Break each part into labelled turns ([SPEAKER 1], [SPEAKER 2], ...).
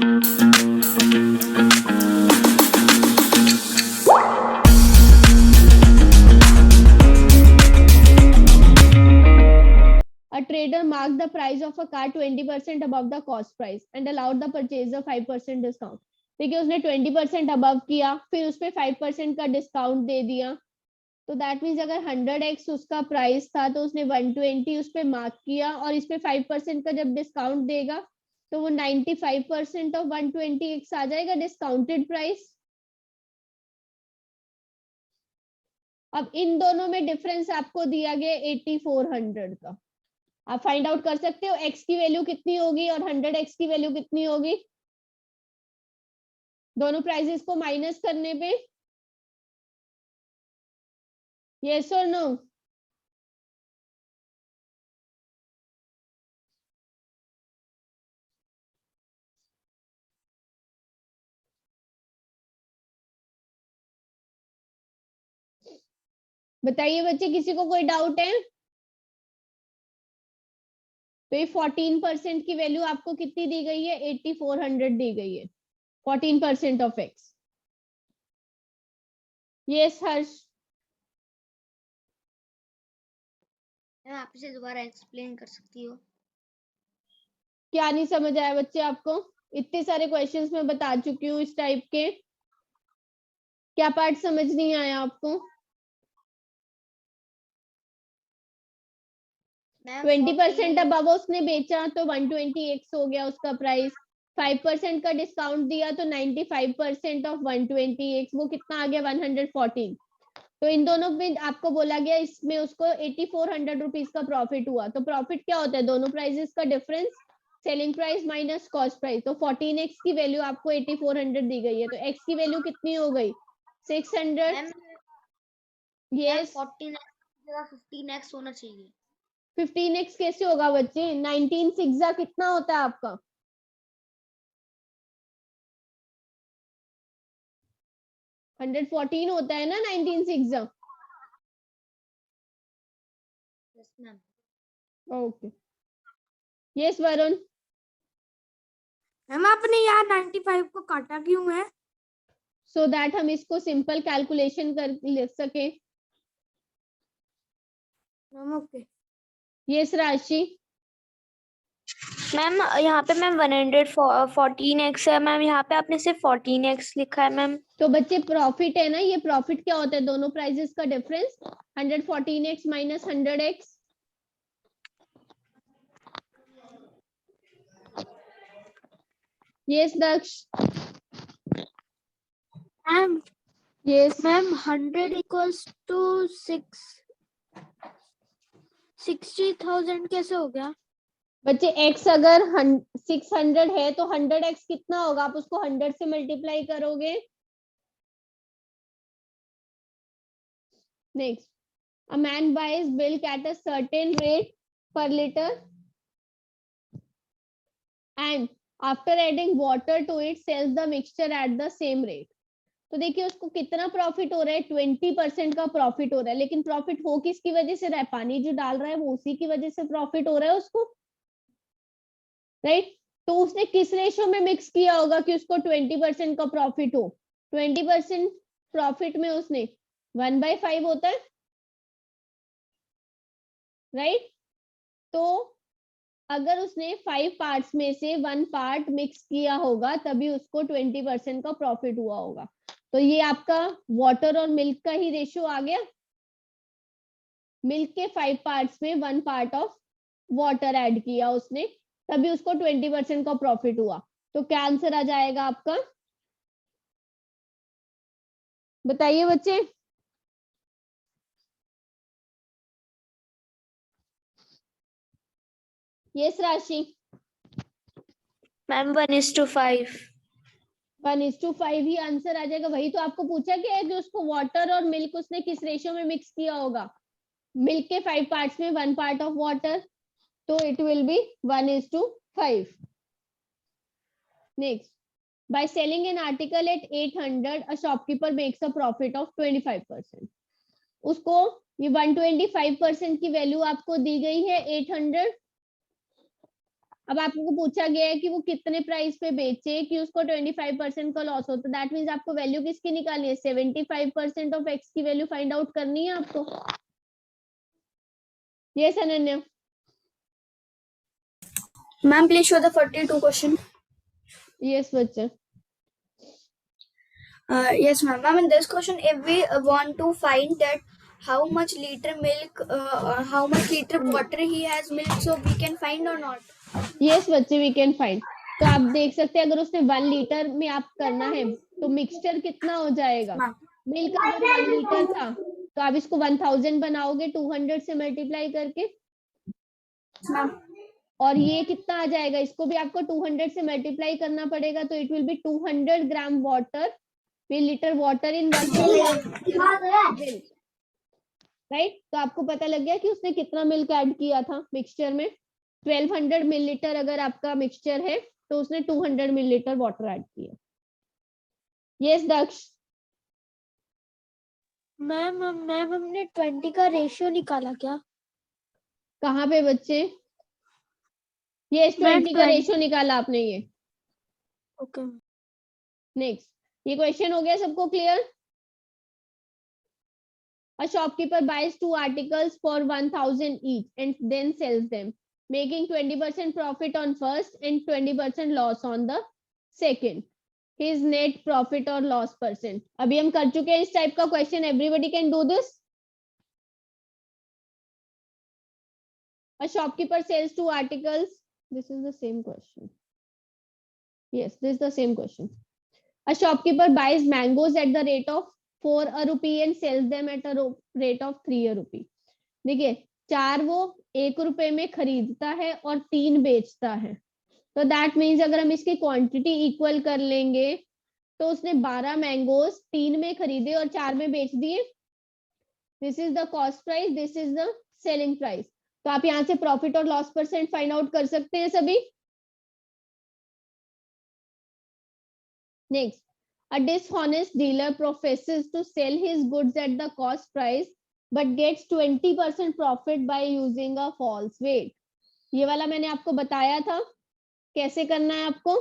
[SPEAKER 1] A trader marked the price of a car 20% above the cost price and allowed the purchaser 5% discount. देखिए उसने 20% above किया, फिर उस पर 5% का डिस्काउंट दे दिया, तो दैट मीन्स अगर 100x उसका प्राइस था तो उसने 120 उस पर मार्क किया और इस पे 5% का जब डिस्काउंट देगा तो वो 95% ऑफ 120x आ जाएगा डिस्काउंटेड प्राइस। अब इन दोनों में डिफरेंस आपको दिया गया 8400 का, आप फाइंड आउट कर सकते हो x की वैल्यू कितनी होगी और 100x की वैल्यू कितनी होगी दोनों प्राइसेस को माइनस करने पे। यस और नो? बताइए बच्चे, किसी को कोई डाउट है? तो ये 14% की वैल्यू आपको कितनी दी गई है? 8400 दी गई है, 14% ऑफ x। यस हर्ष?
[SPEAKER 2] आप इसे दोबारा एक्सप्लेन कर सकती हो?
[SPEAKER 1] क्या नहीं समझ आया बच्चे आपको? इतने सारे क्वेश्चंस मैं बता चुकी हूँ इस टाइप के, क्या पार्ट समझ नहीं आया आपको? 20% अबव उसने बेचा तो 120x हो गया उसका प्राइस, 5% का डिस्काउंट दिया तो 95% ऑफ 120x, वो कितना आ गया? 114। तो इन दोनों में आपको बोला गया इसमें उसको 8400 रुपीज का प्रॉफिट हुआ। तो प्रॉफिट क्या होता है? दोनों प्राइसेस का difference, selling price minus cost price. तो 14x की वैल्यू आपको 8400 दी गई है, तो x की वैल्यू कितनी हो गई? 600। यस
[SPEAKER 2] 15x होना चाहिए।
[SPEAKER 1] 15x कैसे होगा बच्चे? 19 सिक्सा कितना होता है आपका? 114 होता है ना 19 सिक्सा।
[SPEAKER 2] Yes ma'am.
[SPEAKER 1] Okay. Yes Varun?
[SPEAKER 3] Ma'am आपने यहाँ 95 को काटा क्यों है?
[SPEAKER 1] सो दैट हम इसको सिंपल कैलकुलेशन कर ले सके।
[SPEAKER 3] Ma'am okay.
[SPEAKER 1] यस राशि?
[SPEAKER 4] मैम यहाँ पे मैम 114x है मैम, यहाँ पे आपने सिर्फ 14x लिखा है मैम।
[SPEAKER 1] तो बच्चे प्रॉफिट है ना, ये प्रॉफिट क्या होता है? दोनों प्राइसेस का difference 114x minus 100x। Yes Daksh?
[SPEAKER 3] Ma'am
[SPEAKER 1] yes
[SPEAKER 3] ma'am 100 equals to 60,000 कैसे हो गया?
[SPEAKER 1] बच्चे x अगर 600 है तो 100x कितना होगा? आप उसको 100 से मल्टीप्लाई करोगे। Next, a man buys milk at a certain rate per liter and after adding water to it sells the mixture at the same rate। तो देखिए उसको कितना प्रॉफिट हो रहा है? 20% का प्रॉफिट हो रहा है, लेकिन प्रॉफिट हो किसकी वजह से रहा है? पानी जो डाल रहा है वो उसी की वजह से प्रॉफिट हो रहा है उसको, राइट? तो उसने किस रेशो में मिक्स किया होगा कि उसको 20% का प्रॉफिट हो? 20% प्रॉफिट में उसने 1/5 होता है, राइट? तो अगर उसने 5 पार्ट्स में से 1 पार्ट मिक्स किया होगा तभी उसको 20% का प्रॉफिट हुआ होगा। तो ये आपका वाटर और मिल्क का ही रेशियो आ गया। मिल्क के 5 पार्ट्स में 1 पार्ट ऑफ वाटर ऐड किया उसने, तभी उसको 20% का प्रॉफिट हुआ। तो क्या आंसर आ जाएगा आपका? बताइए बच्चे। यस राशि?
[SPEAKER 4] मैम 1:5।
[SPEAKER 1] 1:5 ही आंसर आ जाएगा। वही तो आपको पूछा गया है कि उसको वाटर और मिल्क उसने किस रेशियो में मिक्स किया होगा। मिल्क के 5 पार्ट्स में 1 पार्ट ऑफ वाटर, तो it will be 1:5। Next, by selling an article at 800 a shopkeeper makes a profit of 25%। उसको ये 125% की वैल्यू आपको दी गई है 800। अब आपको पूछा गया है कि वो कितने प्राइस पे बेचे कि उसको 25% का लॉस हो, तो दैट मीन्स आपको वैल्यू किसकी निकालनी है, 75% ऑफ एक्स की वैल्यू फाइंड आउट करनी है आपको। Yes Ananya.
[SPEAKER 5] Ma'am, please show the 42 question.
[SPEAKER 1] Yes बच्चा।
[SPEAKER 5] Yes, ma'am. Ma'am, in this question, if we want to find that how much liter milk, how much liter water he has milk, so we can find or not?
[SPEAKER 1] Yes बच्चे, we can find. तो आप देख सकते हैं अगर उसने 1 litre में आप करना है तो मिक्सचर कितना हो जाएगा,
[SPEAKER 5] Ma'am.
[SPEAKER 1] मिल्क अगर 1 लीटर था तो आप इसको 1000 बनाओगे 200 से मल्टीप्लाई करके,
[SPEAKER 5] Ma'am.
[SPEAKER 1] और ये कितना आ जाएगा, इसको भी आपको 200 से मल्टीप्लाई करना पड़ेगा, तो it will be 200 gram water, litre water in 1 milk, right. तो आपको पता लग गया कि उसने कितना मिल्क ऐड किया था मिक्सचर में। 1200 मिलीलीटर अगर आपका मिक्सचर है तो उसने 200 मिलीलीटर वाटर ऐड किया। यस दक्ष।
[SPEAKER 3] मैम हमने 20 का रेशियो निकाला क्या?
[SPEAKER 1] कहाँ पे बच्चे? यस, 20 का रेशियो निकाला आपने ये।
[SPEAKER 3] ओके।
[SPEAKER 1] नेक्स्ट, ये क्वेश्चन हो गया सबको clear? A shopkeeper buys 2 articles for 1000 each and then sells them, making 20% profit on first and 20% loss on the second. His net profit or loss percent. अभी हम कर चुके हैं इस टाइप का question. Everybody can do this. A shopkeeper sells 2 articles. This is the same question. Yes, this is the same question. A shopkeeper buys mangoes at the rate of 4 a rupee and sells them at a rate of 3 a rupee. देखिए, 4 वो 1 रुपए में खरीदता है और 3 बेचता है, तो दैट मीन्स अगर हम इसकी क्वांटिटी इक्वल कर लेंगे तो उसने 12 मैंगोज 3 में खरीदे और 4 में बेच दिए. This is the cost price, this is the selling price. तो आप यहाँ से प्रॉफिट और लॉस परसेंट फाइंड आउट कर सकते हैं सभी. Next, a dishonest dealer professes to sell his goods at the cost price but gets 20% profit by using a false weight. ये वाला मैंने आपको बताया था कैसे करना है आपको.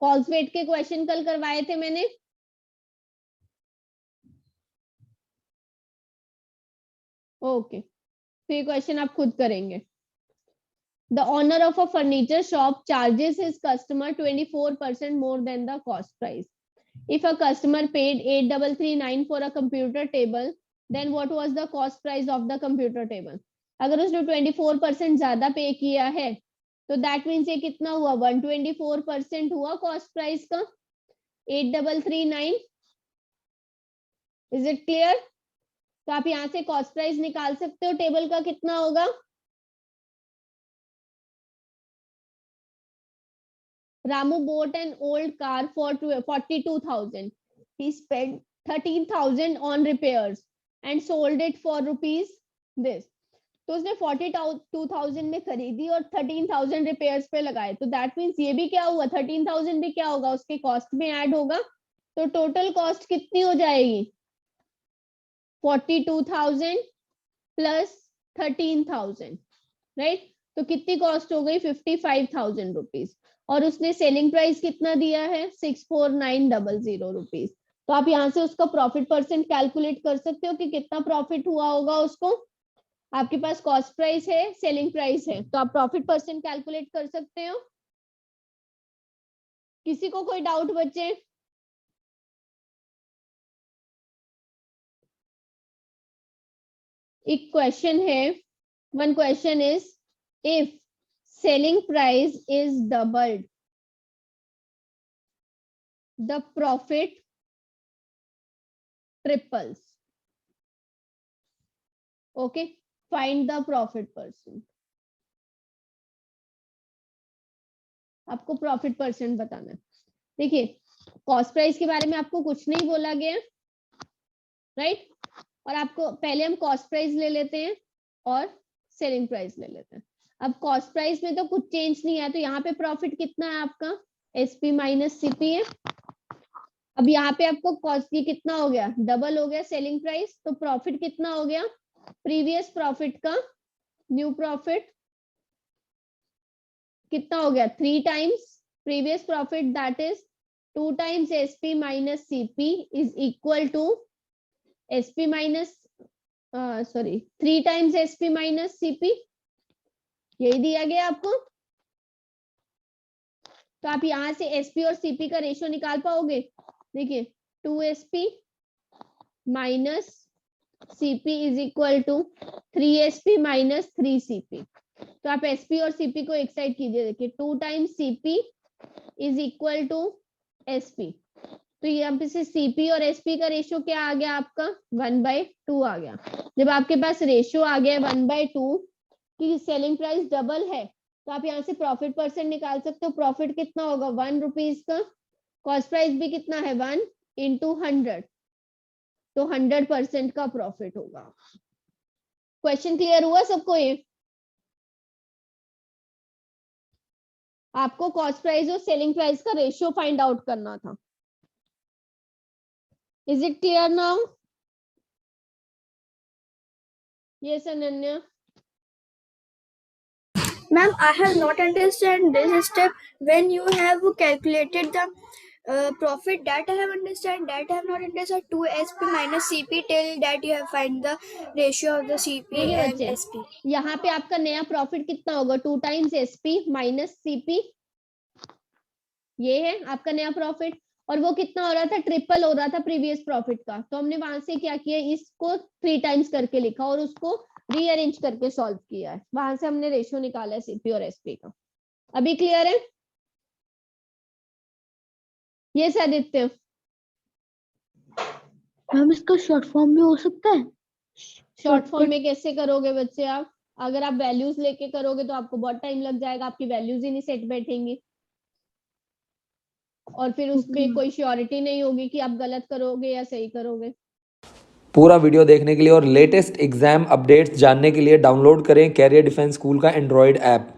[SPEAKER 1] फॉल्स वेट के क्वेश्चन कल करवाए थे मैंने. ओके, तो ये क्वेश्चन आप खुद करेंगे. The owner of a furniture shop charges his customer 24% more than the cost price. If a customer paid 8339 for a computer table, then what was the cost price of the computer table? अगर उसने 24% ज्यादा पे किया है तो that means ये कितना हुआ, 124% हुआ कॉस्ट प्राइस का. 8339. Is it clear? तो आप यहाँ से कॉस्ट प्राइस निकाल सकते हो टेबल का कितना होगा. Ramu bought an old car for 42,000. He spent 13,000 on repairs and sold it for rupees this. तो उसने 42,000 में खरीदी और 13,000 रिपेयर्स पे लगाए, तो दैट मीन्स ये भी क्या हुआ, 13,000 भी क्या होगा, उसके कॉस्ट में ऐड होगा. तो टोटल कॉस्ट कितनी हो जाएगी, 42,000 प्लस 13,000, राइट. तो कितनी कॉस्ट हो गई, 55,000 रुपीज. और उसने सेलिंग प्राइस कितना दिया है, 64900 रुपीज. तो आप यहाँ से उसका प्रॉफिट परसेंट कैलकुलेट कर सकते हो कि कितना प्रॉफिट हुआ होगा उसको. आपके पास कॉस्ट प्राइस है, सेलिंग प्राइस है, तो आप प्रॉफिट परसेंट कैलकुलेट कर सकते हो. किसी को कोई डाउट बच्चे? एक क्वेश्चन है, one question is if selling price is doubled, the profit triples. Okay, find the profit percent. आपको प्रॉफिट परसेंट बताना है. देखिए, कॉस्ट प्राइस के बारे में आपको कुछ नहीं बोला गया, राइट. और आपको पहले हम कॉस्ट प्राइस ले लेते हैं और सेलिंग प्राइस ले लेते हैं. अब कॉस्ट प्राइस में तो कुछ चेंज नहीं है, तो यहाँ पे प्रॉफिट कितना है आपका, एसपी माइनस सीपी है. अब यहाँ पे आपको कॉस्ट ये कितना हो गया, डबल हो गया सेलिंग प्राइस, तो प्रॉफिट कितना हो गया, प्रीवियस प्रॉफिट का न्यू प्रॉफिट कितना हो गया 3 times previous profit, that is 2 times SP minus CP is equal to SP minus 3 times SP minus CP, यही दिया गया आपको। तो आप यहां से एसपी और सीपी का रेशियो निकाल पाओगे। देखिए 2 SP minus CP is equal to 3 SP minus 3 CP. तो आप एसपी और सीपी को एक साइड कीजिए, देखिए 2 times CP is equal to SP. तो यहाँ से सीपी और एसपी का रेशियो क्या आ गया आपका 1/2 आ गया। जब आपके पास रेशियो आ गया 1/2 की सेलिंग प्राइस डबल है, तो आप यहाँ से प्रॉफिट परसेंट निकाल सकते हो। प्रॉफिट कितना होगा 1 रुपीज का, कॉस्ट प्राइस भी कितना है 1 into 100, तो 100% का प्रॉफिट होगा। क्वेश्चन क्लियर हुआ सबको? ये आपको कॉस्ट प्राइस और सेलिंग प्राइस का रेशियो फाइंड आउट करना था। Is it clear now? Yes Ananya.
[SPEAKER 5] Ma'am, I have not understand this step. When you have calculated the profit, that I have understand. That I have not understand 2 SP minus CP till that you have find the ratio of the CP
[SPEAKER 1] देखिए
[SPEAKER 5] and
[SPEAKER 1] बच्चे,
[SPEAKER 5] SP.
[SPEAKER 1] यहाँ पे आपका नया profit कितना होगा 2 times SP minus CP, ये है आपका नया प्रॉफिट। और वो कितना हो रहा था, ट्रिपल हो रहा था प्रीवियस प्रॉफिट का। तो हमने वहां से क्या किया, इसको 3 टाइम्स करके लिखा और उसको रीअरेंज करके सॉल्व किया है। वहां से हमने रेशियो निकाला है सीपी और एसपी का। अभी क्लियर है? ये आदित्य।
[SPEAKER 3] मैम इसका शॉर्ट फॉर्म भी हो सकता है?
[SPEAKER 1] शॉर्ट फॉर्म में कैसे करोगे बच्चे आप? अगर आप वैल्यूज लेके करोगे तो आपको बहुत टाइम लग जाएगा, आपकी वैल्यूज ही नहीं सेट बैठेंगी और फिर उसमें कोई श्योरिटी नहीं होगी कि आप गलत करोगे या सही करोगे।
[SPEAKER 6] पूरा वीडियो देखने के लिए और लेटेस्ट एग्जाम अपडेट्स जानने के लिए डाउनलोड करें कैरियर डिफेंस स्कूल का एंड्रॉयड ऐप।